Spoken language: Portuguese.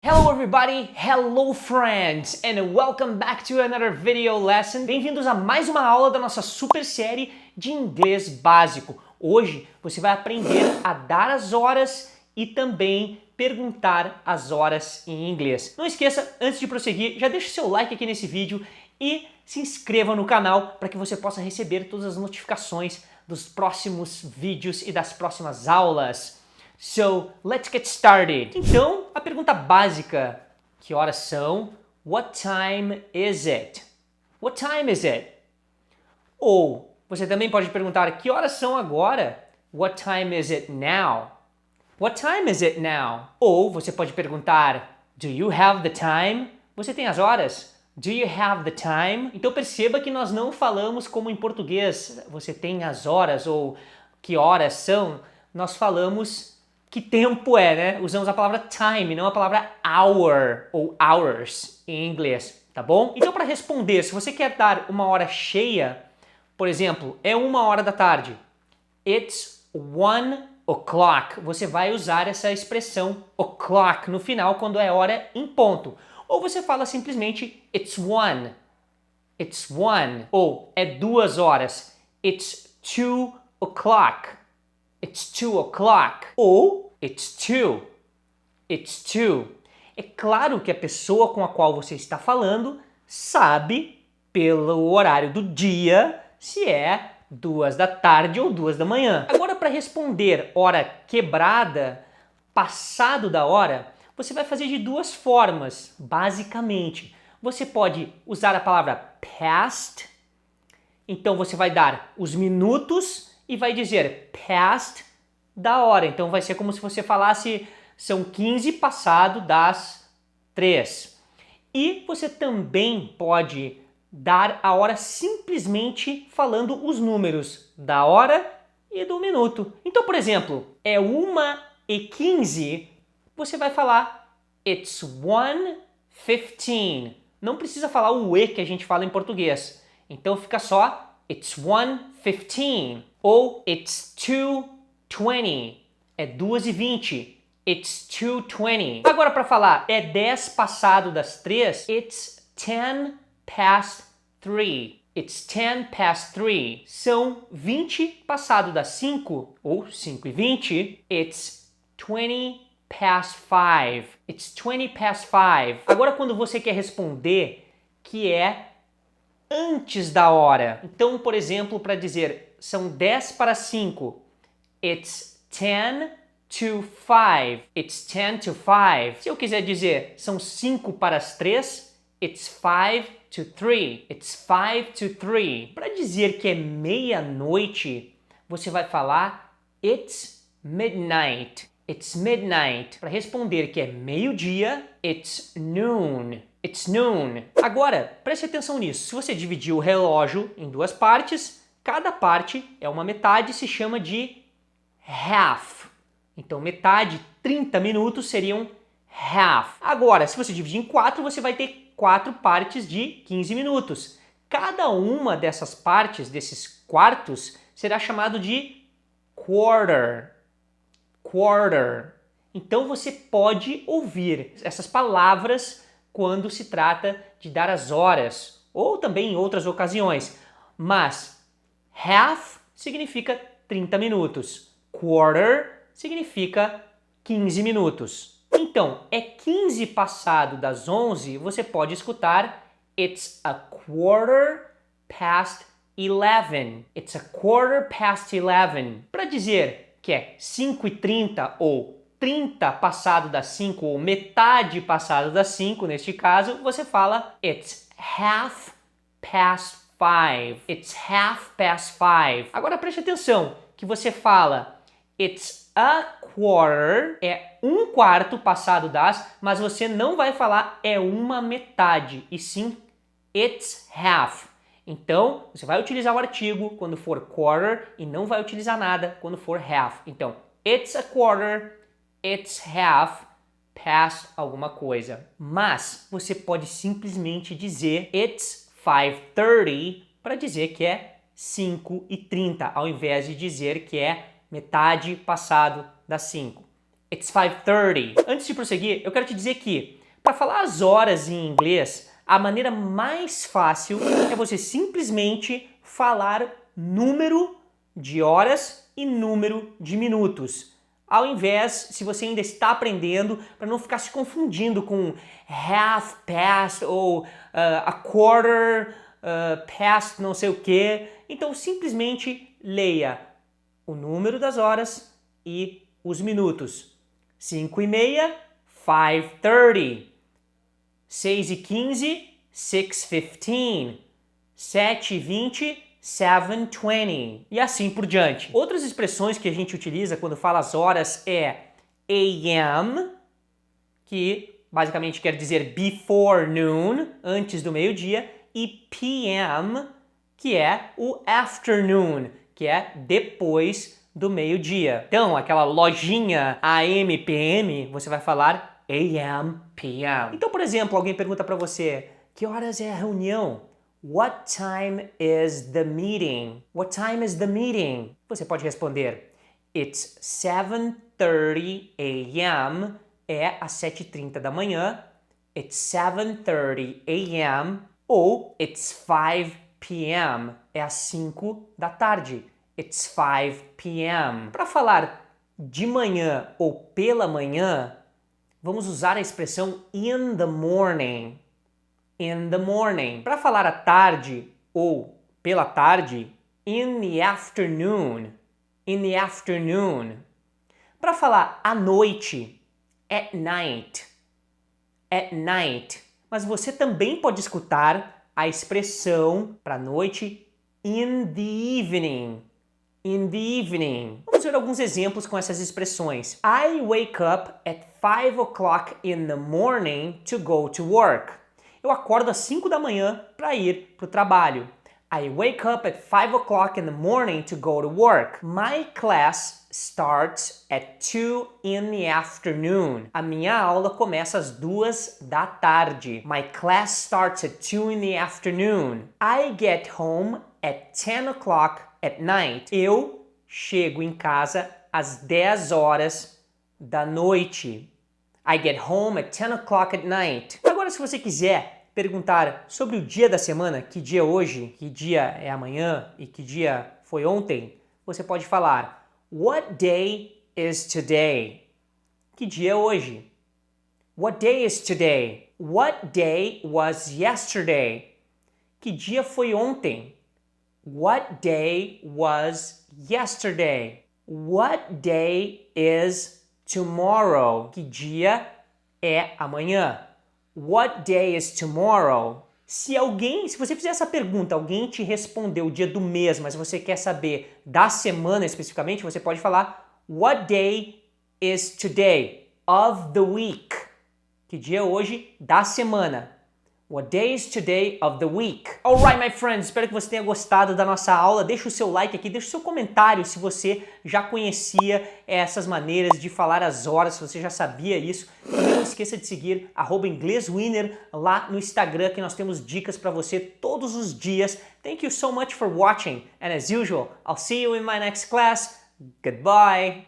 Hello everybody, hello friends, and welcome back to another video lesson. Bem-vindos a mais uma aula da nossa super série de inglês básico. Hoje você vai aprender a dar as horas e também perguntar as horas em inglês. Não esqueça, antes de prosseguir, já deixa o seu like aqui nesse vídeo e se inscreva no canal para que você possa receber todas as notificações dos próximos vídeos e das próximas aulas. So, let's get started. Então, a pergunta básica, que horas são? What time is it? What time is it? Ou, você também pode perguntar, que horas são agora? What time is it now? What time is it now? Ou, você pode perguntar, do you have the time? Você tem as horas? Do you have the time? Então perceba que nós não falamos como em português, você tem as horas ou que horas são, nós falamos que tempo é, né? Usamos a palavra time, não a palavra hour ou hours em inglês, tá bom? Então para responder, se você quer dar uma hora cheia, por exemplo, é 1h da tarde. It's 1 o'clock. Você vai usar essa expressão o'clock no final quando é hora em ponto. Ou você fala simplesmente it's 1. It's 1. Ou é 2 horas. It's 2 o'clock. It's 2 o'clock. Ou it's 2. It's 2. É claro que a pessoa com a qual você está falando sabe pelo horário do dia se é 2 da tarde ou 2 da manhã. Agora, para responder hora quebrada, passado da hora, você vai fazer de duas formas, basicamente. Você pode usar a palavra past, então você vai dar os minutos e vai dizer past da hora. Então vai ser como se você falasse são 15 passado das 3. E você também pode dar a hora simplesmente falando os números da hora e do minuto. Então, por exemplo, é 1h15, você vai falar it's 1:15. Não precisa falar o E que a gente fala em português. Então fica só it's 1:15 ou it's 2:20. É 2h20. It's 2:20. Agora para falar é 10 passado das 3, it's 10 past 3. It's 10 past 3. São 20 passado das 5 ou 5h20. It's 20 past 5. It's 20 past 5. Agora quando você quer responder que é antes da hora. Então, por exemplo, para dizer são 10 para 5. It's 10 to 5. It's 10 to 5. Se eu quiser dizer são 5 para as 3, it's 5 to 3. It's 5 to 3. Para dizer que é meia-noite, você vai falar it's midnight. It's midnight. Para responder que é meio-dia, it's noon. It's noon. Agora, preste atenção nisso. Se você dividir o relógio em duas partes, cada parte é uma metade, se chama de half. Então, metade, 30 minutos seriam half. Agora, se você dividir em 4, você vai ter 4 partes de 15 minutos. Cada uma dessas partes, desses quartos, será chamado de quarter. Quarter. Então você pode ouvir essas palavras quando se trata de dar as horas, ou também em outras ocasiões. Mas half significa 30 minutos. Quarter significa 15 minutos. Então, é 15 passado das 11, você pode escutar it's a quarter past 11. It's a quarter past 11. Para dizer que é 5h30 ou 30 passado das 5 ou metade passado das 5, neste caso, você fala it's half past 5. It's half past 5. Agora preste atenção que você fala it's a quarter, é 1/4 passado das, mas você não vai falar é uma metade, e sim it's half. Então, você vai utilizar o artigo quando for quarter e não vai utilizar nada quando for half. Então, it's a quarter, it's half, past alguma coisa. Mas você pode simplesmente dizer it's 5:30 para dizer que é 5h30, ao invés de dizer que é metade passado das 5. It's 5:30. Antes de prosseguir, eu quero te dizer que, para falar as horas em inglês, a maneira mais fácil é você simplesmente falar número de horas e número de minutos. Ao invés, se você ainda está aprendendo, para não ficar se confundindo com half past ou a quarter past não sei o que. Então simplesmente leia o número das horas e os minutos. 5:30, 5:30. 6:15, 6:15. 7:20, 7:20. E assim por diante. Outras expressões que a gente utiliza quando fala as horas é AM, que basicamente quer dizer before noon, antes do meio-dia, e PM, que é o afternoon, que é depois do meio-dia. Então, aquela lojinha AM, PM, você vai falar AM, PM. Então, por exemplo, alguém pergunta para você, que horas é a reunião? What time is the meeting? What time is the meeting? Você pode responder, it's 7:30 a.m. é às 7:30 da manhã, it's 7:30 a.m. ou it's 5 p.m. é às 5 da tarde. It's 5 p.m. Para falar de manhã ou pela manhã, vamos usar a expressão in the morning. In the morning. Para falar à tarde ou pela tarde, in the afternoon. In the afternoon. Para falar à noite, at night. At night. Mas você também pode escutar a expressão para noite in the evening. In the evening. Vamos ver alguns exemplos com essas expressões. I wake up at 5 o'clock in the morning to go to work. Eu acordo às 5 da manhã para ir para o trabalho. I wake up at 5 o'clock in the morning to go to work. My class starts at 2 in the afternoon. A minha aula começa às 2 da tarde. My class starts at 2 in the afternoon. I get home at 10 o'clock at night. Eu chego em casa às 10 horas da noite. I get home at 10 o'clock at night. Agora, se você quiser perguntar sobre o dia da semana, que dia é hoje, que dia é amanhã e que dia foi ontem, você pode falar What day is today? Que dia é hoje? What day is today? What day was yesterday? Que dia foi ontem? What day was yesterday? What day is tomorrow? Que dia é amanhã? What day is tomorrow? Se você fizer essa pergunta, alguém te respondeu o dia do mês, mas você quer saber da semana especificamente, você pode falar What day is today? Of the week. Que dia é hoje da semana? What day is today of the week? Alright, my friends, espero que você tenha gostado da nossa aula. Deixa o seu like aqui, deixa o seu comentário se você já conhecia essas maneiras de falar as horas, se você já sabia isso. E não esqueça de seguir @ingleswinner lá no Instagram, que nós temos dicas para você todos os dias. Thank you so much for watching, and as usual, I'll see you in my next class. Goodbye!